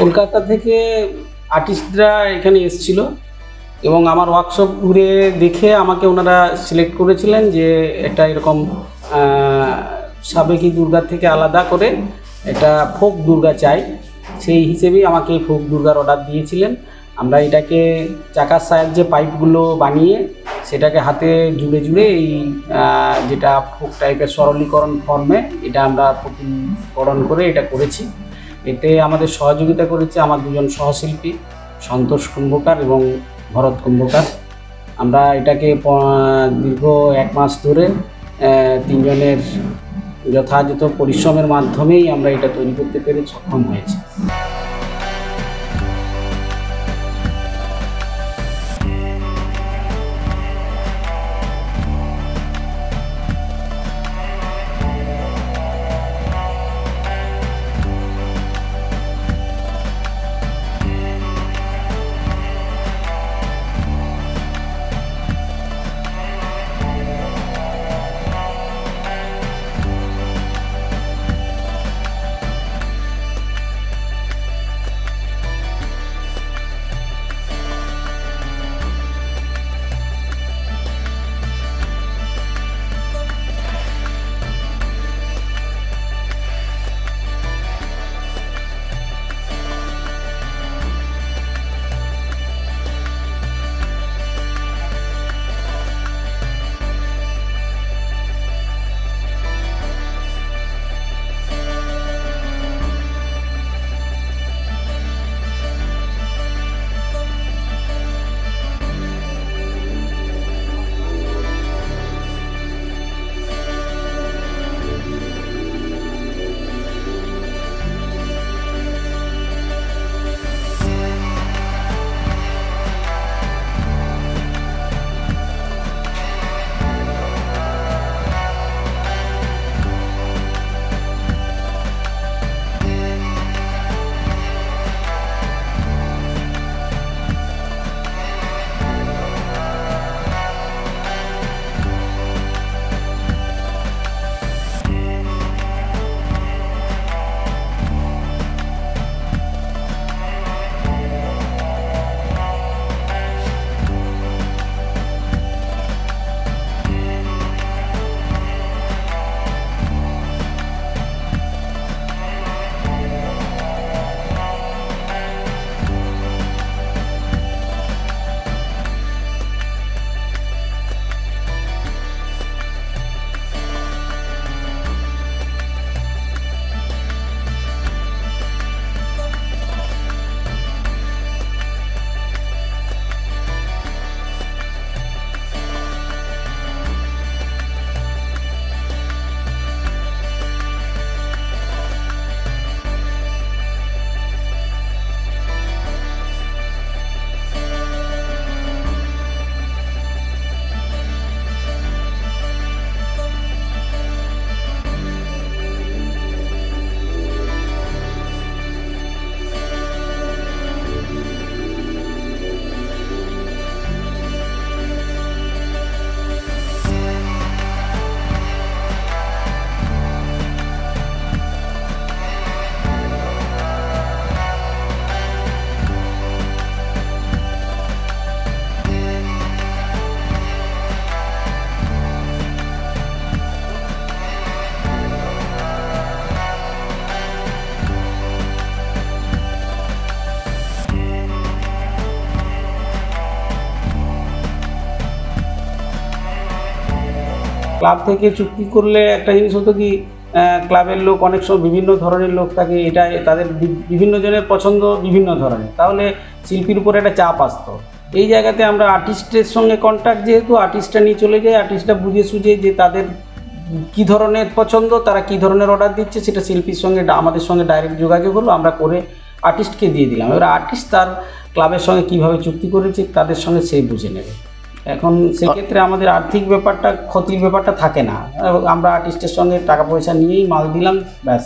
কলকাতা থেকে আর্টিস্টরা এখানে এসেছিল এবং আমার ওয়ার্কশপ ঘুরে দেখে আমাকে ওনারা সিলেক্ট করেছিলেন যে একটা এরকম সাবেকি দুর্গার থেকে আলাদা করে একটা ফোক দুর্গা চাই। সেই হিসেবেই আমাকে ফোক দুর্গার অর্ডার দিয়েছিলেন। আমরা এটাকে চাকার সাহায্যে পাইপগুলো বানিয়ে সেটাকে হাতে জুড়ে জুড়ে এই যেটা ফোক টাইপের সরলীকরণ ফর্মে এটা আমরা প্রতিকরণ করে এটা করেছি। এতে আমাদের সহযোগিতা করেছে আমার দুজন সহশিল্পী সন্তোষ কুম্ভকার এবং ভরত কুম্ভকার। আমরা এটাকে দীর্ঘ 1 মাস ধরে তিনজনের যথাযথ পরিশ্রমের মাধ্যমেই আমরা এটা তৈরি করতে পেরে সক্ষম হয়েছি। ক্লাব থেকে চুক্তি করলে একটা জিনিস হতো কি, ক্লাবের লোক অনেক সময় বিভিন্ন ধরনের লোক থাকে, এটা তাদের বিভিন্ন জনের পছন্দ বিভিন্ন ধরনের, তাহলে শিল্পীর উপর একটা চাপ আসতো। এই জায়গাতে আমরা আর্টিস্টের সঙ্গে কন্ট্যাক্ট, যেহেতু আর্টিস্টটা নিয়ে চলে যায়, আর্টিস্টটা বুঝে সুঝে যে তাদের কী ধরনের পছন্দ, তারা কী ধরনের অর্ডার দিচ্ছে, সেটা শিল্পীর সঙ্গে আমাদের সঙ্গে ডাইরেক্ট যোগাযোগ হলো, আমরা করে আর্টিস্টকে দিয়ে দিলাম। এবার আর্টিস্ট তার ক্লাবের সঙ্গে কীভাবে চুক্তি করেছে তাদের সঙ্গে সেই বুঝে নেবে। এখন সেক্ষেত্রে আমাদের আর্থিক ব্যাপারটা, ক্ষতির ব্যাপারটা থাকে না। আমরা আর্টিস্টের সঙ্গে টাকা পয়সা নিয়েই মাল দিলাম, ব্যাস।